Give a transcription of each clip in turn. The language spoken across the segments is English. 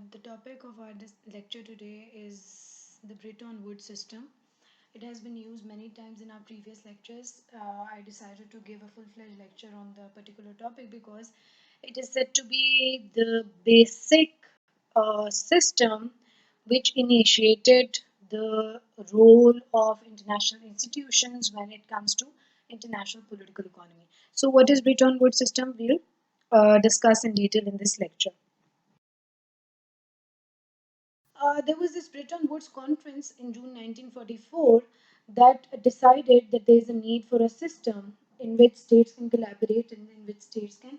The topic of our lecture today is the Bretton Woods system. It has been used many times in our previous lectures. I decided to give a full-fledged lecture on the particular topic because it is said to be the basic system which initiated the role of international institutions when it comes to international political economy. So, what is Bretton Woods system? We'll discuss in detail in this lecture. There was this Bretton Woods conference in June 1944 that decided that there is a need for a system in which states can collaborate and in which states can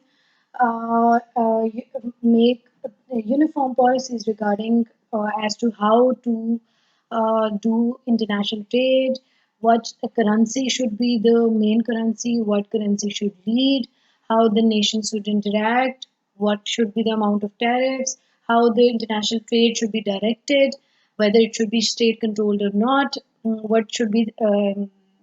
make uniform policies regarding as to how to do international trade, what currency should be the main currency, what currency should lead, how the nations should interact, what should be the amount of tariffs, how the international trade should be directed, whether it should be state controlled or not, what should be,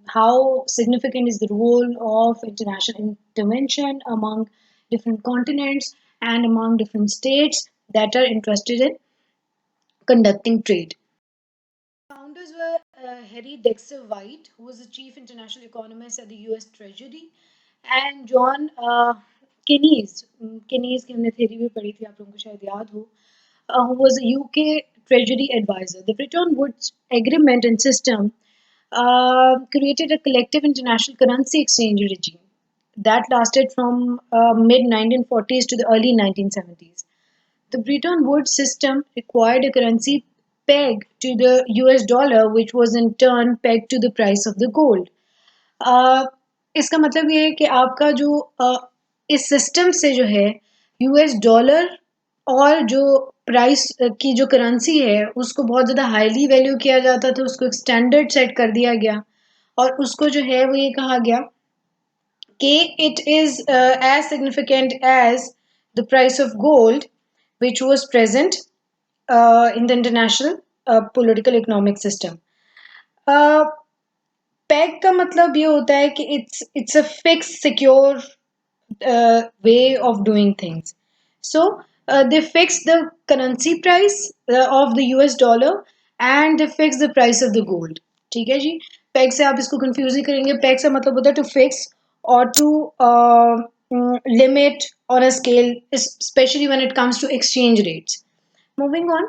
how significant is the role of international intervention among different continents and among different states that are interested in conducting trade. Founders were Harry Dexter White, who was the chief international economist at the US Treasury, and John Keynes. Keynes की हमने theory भी पढ़ी थी, आप लोगों को शायद याद हो, who was a UK Treasury advisor. The Bretton Woods Agreement and system created a collective international currency exchange regime that lasted from mid 1940s to the early 1970s. The Bretton Woods system required a currency pegged to the US dollar, which was in turn pegged to the price of the gold. इसका मतलब ये है कि आपका जो इस system से जो है यूएस डॉलर और जो प्राइस की जो करेंसी है उसको बहुत ज़्यादा हाईली वैल्यू किया जाता था, उसको एक स्टैंडर्ड सेट कर दिया गया और उसको जो है वो ये कहा गया कि it is as significant as the price of gold which was present in the international political economic system. Peg का मतलब ये होता है कि it's a fixed secure way of doing things. So they fix the currency price of the US dollar and they fix the price of the gold. ठीक है जी, peg से आप इसको कंफ्यूज ही करेंगे. पैग से मतलब होता है to fix or to limit on a scale, especially when it comes to exchange rates. Moving on,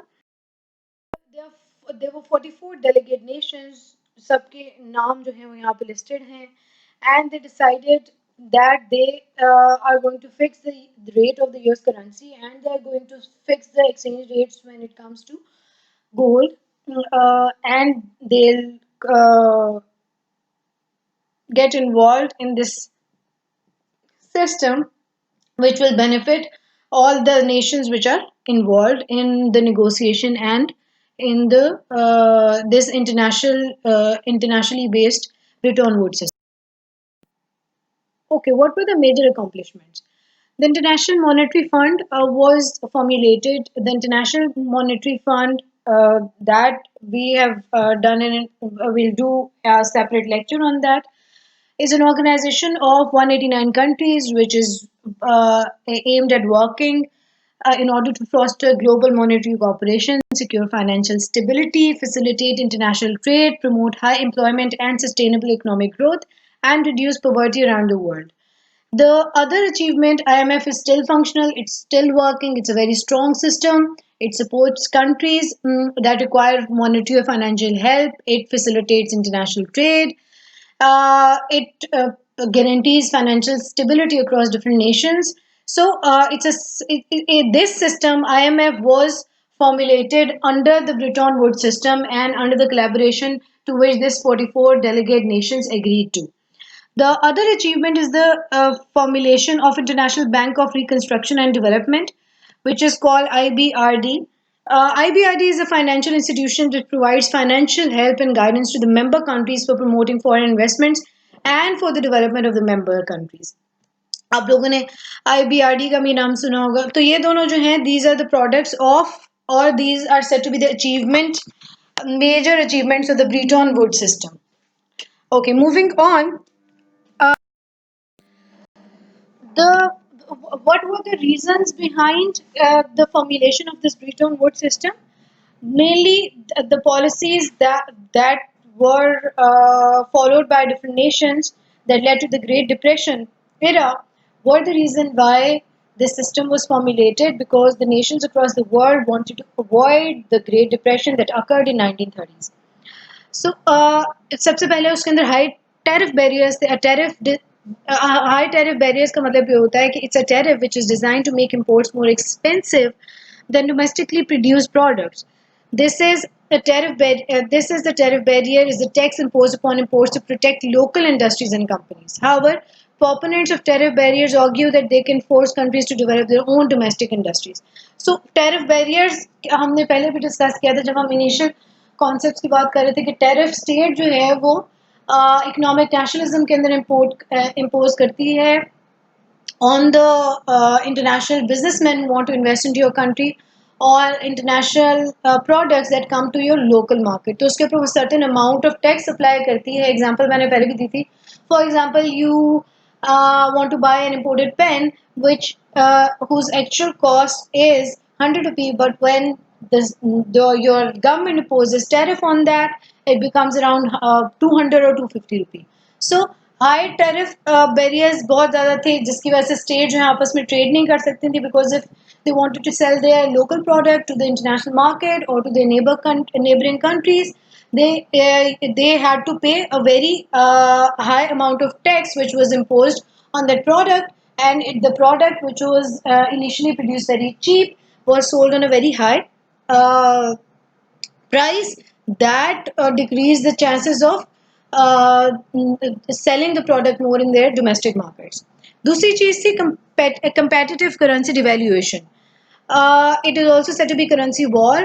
there were 44 delegate nations. सबके नाम जो हैं वो यहाँ पे listed हैं, and they decided that they are going to fix the rate of the US currency and they are going to fix the exchange rates when it comes to gold, and they'll get involved in this system which will benefit all the nations which are involved in the negotiation and in the this internationally based Bretton Woods system. Okay, what were the major accomplishments? The International Monetary Fund was formulated. The International Monetary Fund that we have done in, we'll do a separate lecture on that, is an organization of 189 countries which is aimed at working in order to foster global monetary cooperation, secure financial stability, facilitate international trade, promote high employment and sustainable economic growth, and reduce poverty around the world. The other achievement, IMF is still functional, it's still working, it's a very strong system. It supports countries that require monetary or financial help, it facilitates international trade, it guarantees financial stability across different nations. So this system, IMF, was formulated under the Bretton Woods system and under the collaboration to which this 44 delegate nations agreed to. The other achievement is the formulation of International Bank of Reconstruction and Development, which is called IBRD. IBRD is a financial institution that provides financial help and guidance to the member countries for promoting foreign investments and for the development of the member countries. आप लोगों ने IBRD का भी नाम सुना होगा. तो ये दोनों जो हैं, these are the products of, or these are said to be the major achievements of the Bretton Woods system. Okay, moving on. The what were the reasons behind the formulation of this Bretton Woods system? Mainly, the policies that were followed by different nations that led to the Great Depression era were the reason why this system was formulated, because the nations across the world wanted to avoid the Great Depression that occurred in 1930s. So सबसे पहले उसके अंदर high tariff barriers थे. High tariff barriers का मतलब ये होता है कि it's a tariff which is designed to make imports more expensive than domestically produced products. This is the tariff barrier is the tax imposed upon imports to protect local industries and companies. However, proponents of tariff barriers argue that they can force countries to develop their own domestic industries. So tariff barriers हमने पहले भी discuss किया था जब हम initial concepts की बात कर रहे थे कि टैरिफ स्टेट जो है वो इकोनॉमिक नेशनलिज्म के अंदर इम्पोज करती है on the international businessmen who want to invest into your country, or international products that come to your local market. तो उसके ऊपर certain amount of tax apply करती है. Example मैंने पहले भी दी थी. For example, you want to buy an imported pen which whose actual cost is 100 rupees, but when your government imposes tariff on that, it becomes around 200 or 250 rupees. So high tariff barriers बहुत ज़्यादा थे जिसकी वजह से state जो है आपस में ट्रेड नहीं कर सकती थी, because if they wanted to sell their local product to the international market और to the neighboring countries, they had to pay a very high amount of tax which was imposed on that product, and the product which was initially produced very cheap was sold on a very high uh, price that decreased the chances of selling the product more in their domestic markets. दूसरी चीज थी competitive currency devaluation. It is also said to be currency war.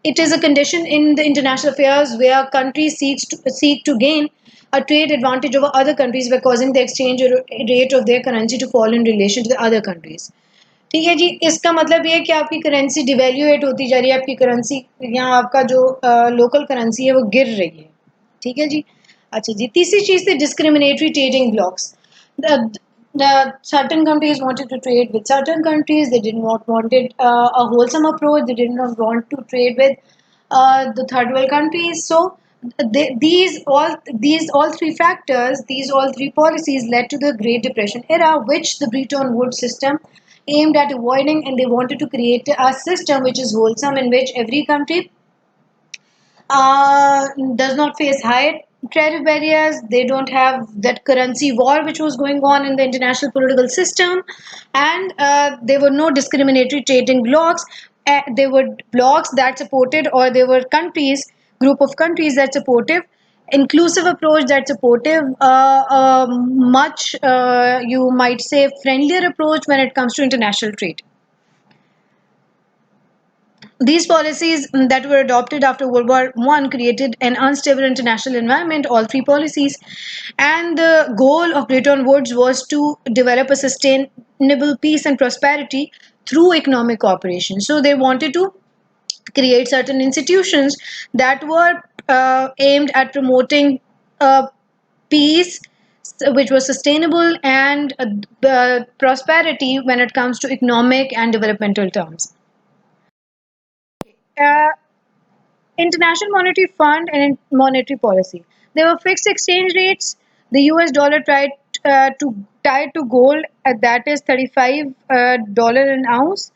It is a condition in the international affairs where countries seek to gain a trade advantage over other countries by causing the exchange rate of their currency to fall in relation to the other countries. ठीक है जी. इसका मतलब ये है कि आपकी currency डिवेल्यूएट होती जा रही है, आपकी करेंसी यहाँ आपका जो लोकल करेंसी है वो गिर रही है. ठीक है जी. अच्छा जी, तीसरी चीज थी discriminatory trading blocks. Certain countries wanted to trade with certain countries. They did not wanted a wholesome approach. They did not want to trade with the third world countries. So these all three factors, these all three policies led to the Great Depression era, which the Bretton Woods system aimed at avoiding, and they wanted to create a system which is wholesome, in which every country does not face high tariff barriers. They don't have that currency war which was going on in the international political system, and there were no discriminatory trading blocks. There were blocks that supported, or there were countries, group of countries that supportive inclusive approach, that supportive much you might say friendlier approach when it comes to international trade. These policies that were adopted after World War I created an unstable international environment, all three policies, and the goal of Bretton Woods was to develop a sustainable peace and prosperity through economic cooperation. So they wanted to create certain institutions that were aimed at promoting peace which was sustainable, and prosperity when it comes to economic and developmental terms. uh, International Monetary Fund and monetary policy. There were fixed exchange rates. The US dollar tried to tied to gold, that is $35 an ounce,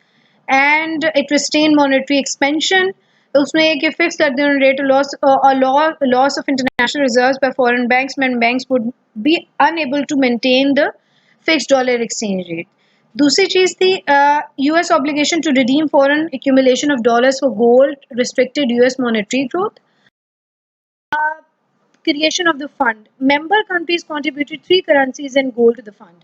and it restrained monetary expansion. उसमें एक ये fix कर दिया rate loss of international reserves by foreign banks when banks would be unable to maintain the fixed dollar exchange rate. दूसरी चीज थी US obligation to redeem foreign accumulation of dollars for gold restricted US monetary growth. Creation of the fund. Member countries contributed three currencies and gold to the fund.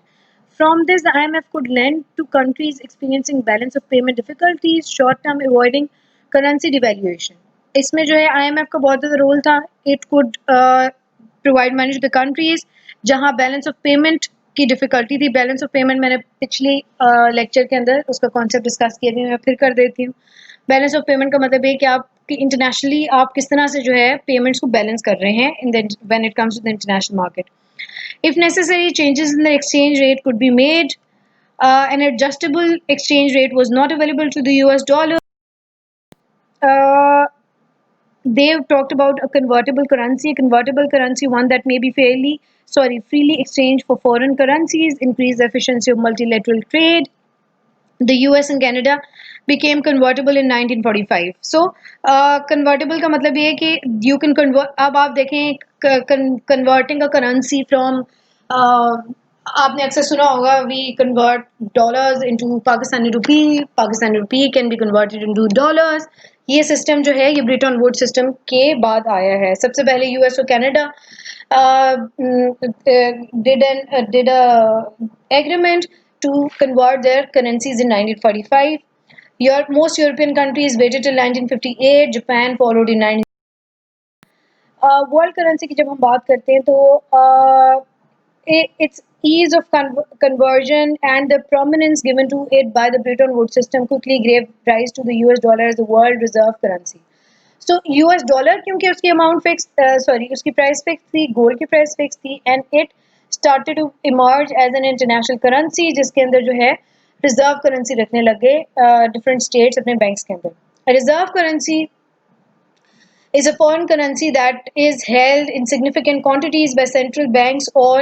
From this, the IMF could lend to countries experiencing balance of payment difficulties, short term avoiding currency devaluation. इसमें जो है IMF का बहुत ज़्यादा role था. It could provide money to the countries जहाँ balance of payment की difficulty थी. बैलेंस ऑफ पेमेंट मैंने पिछली लेक्चर के अंदर उसका कॉन्सेप्ट डिस्कस किया थी, मैं फिर कर देती हूँ. बैलेंस ऑफ पेमेंट का मतलब है कि आप इंटरनेशनली आप किस तरह से जो है पेमेंट्स को बैलेंस कर रहे हैं in the when it comes to the international market. If necessary, changes in the exchange rate could be made An adjustable exchange rate was not available to the US dollar. Uh, they've talked about a convertible currency, one that may be freely exchanged for foreign currencies, increase the efficiency of multilateral trade. The US and Canada became convertible in 1945. So convertible का मतलब ये है कि you can convert. अब आप देखें converting a currency from आपने अक्सर सुना होगा we convert dollars into Pakistani rupee can be converted into dollars. ये सिस्टम जो है ये ब्रिटन वुड सिस्टम के बाद आया है. सबसे पहले यूएस और Canada did a agreement to convert their currencies in 1945. Most European countries waited till 1958. Japan followed in 19. World currency की जब हम बात करते हैं तो its ease of conversion and the prominence given to it by the Bretton Woods system quickly gave rise to the US dollar as the world reserve currency. So US dollar क्योंकि उसकी amount fix उसकी price fix थी, gold की price fix थी and it started to emerge as an international currency जिसके अंदर जो है रिजर्व करेंसी रखने लगे डिफरेंट स्टेट्स अपने बैंक्स के अंदर. Reserve currency is a foreign currency that is held in significant quantities by central banks or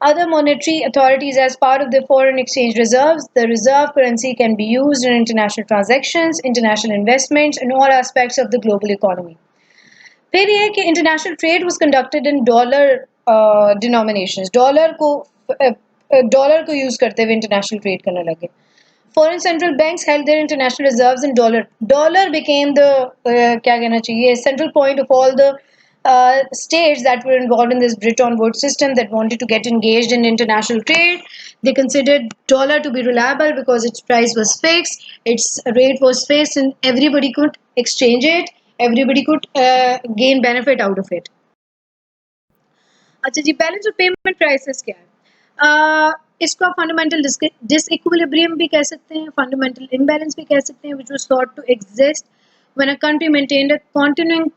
other monetary authorities as part of their foreign exchange reserves. The reserve currency can be used in international transactions, international investments, and all aspects of the global economy. फिर ये कि international trade was conducted in dollar denominations. Dollar को use करते हुए international trade करने लगे. Foreign central banks held their international reserves in dollar. Dollar became the क्या कहना चाहिए central point of all the states that were involved in this Bretton Woods system that wanted to get engaged in international trade. They considered dollar to be reliable because its price was fixed, its rate was fixed, and everybody could exchange it. Everybody could gain benefit out of it. अच्छा जी, balance of payment crisis क्या है? इसको आप fundamental disequilibrium भी कह सकते हैं, fundamental imbalance भी कह सकते हैं, which was thought to exist when a country maintained a continuing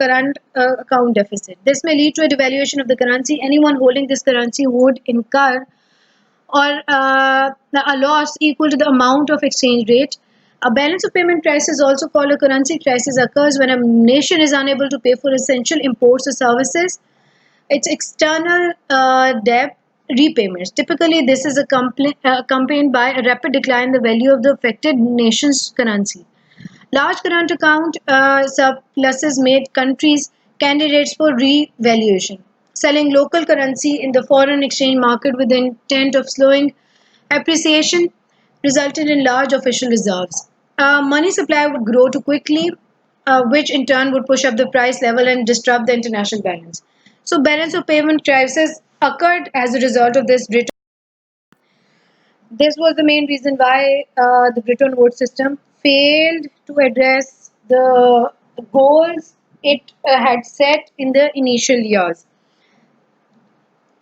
current account deficit. This may lead to a devaluation of the currency. Anyone holding this currency would incur or a loss equal to the amount of exchange rate. A balance of payment crisis, also called a currency crisis, occurs when a nation is unable to pay for essential imports or services. Its external debt repayments. Typically, this is accompanied by a rapid decline in the value of the affected nation's currency. Large current account surpluses made countries candidates for revaluation. Selling local currency in the foreign exchange market with the intent of slowing appreciation resulted in large official reserves. Money supply would grow too quickly, which in turn would push up the price level and disrupt the international balance. So balance of payment crisis occurred as a result of this. This was the main reason why the Bretton Woods system failed to address the goals it had set in the initial years.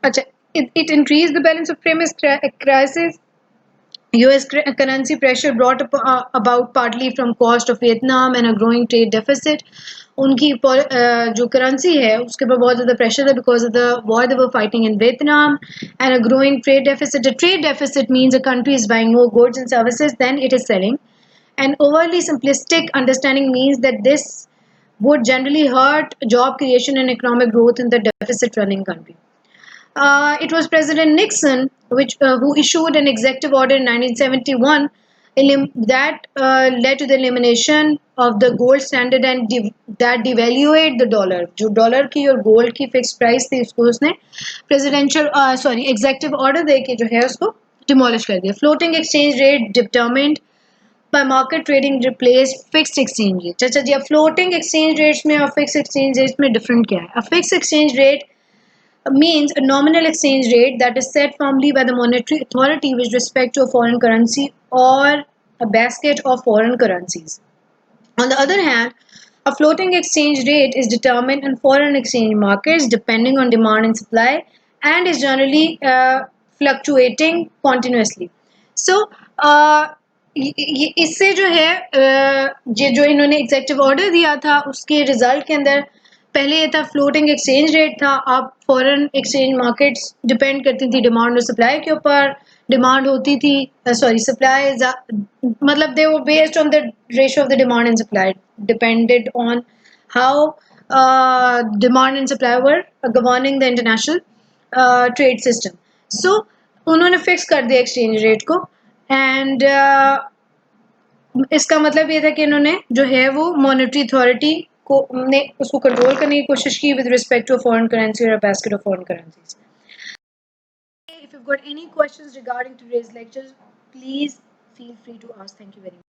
It increased the balance of payments crisis. US currency pressure brought about partly from cost of Vietnam and a growing trade deficit. उनकी जो currency है उसके ऊपर बहुत ज़्यादा pressure है because of the war they were fighting in Vietnam and a growing trade deficit. A trade deficit means a country is buying more goods and services than it is selling. An overly simplistic understanding means that this would generally hurt job creation and economic growth in the deficit running country. It was President Nixon who issued an executive order in 1971 that led to the elimination of the gold standard and that devalued the dollar. जो dollar की और gold की fix price थी उसको उसने executive order दे के जो है उसको डिमोलिश कर दिया. Floating exchange rate determined by market trading replaced fixed exchange rate. अच्छा जी, अब floating exchange rates में और fixed exchange rates में different क्या है? A fixed exchange rate means a nominal exchange rate that is set firmly by the monetary authority with respect to a foreign currency or a basket of foreign currencies. On the other hand, a floating exchange rate is determined in foreign exchange markets depending on demand and supply and is generally fluctuating continuously. So, इससे जो है जो इन्होंने executive order दिया था उसके result के अंदर पहले ये था फ्लोटिंग एक्सचेंज रेट था. अब फॉरेन एक्सचेंज मार्केट्स डिपेंड करती थी डिमांड और सप्लाई के ऊपर. डिमांड होती थी, सॉरी सप्लाई, मतलब they were based on the ratio of the demand and supply, depended on how demand and supply were governing the international trade system. So उन्होंने fix कर दिया एक्सचेंज रेट को, and इसका मतलब ये था कि इन्होंने जो है वो मॉनेटरी अथॉरिटी को ने उसको कंट्रोल करने की कोशिश की with respect to foreign currency और basket of foreign currencies. If you've got any questions regarding today's lectures, please feel free to ask. Thank you very much.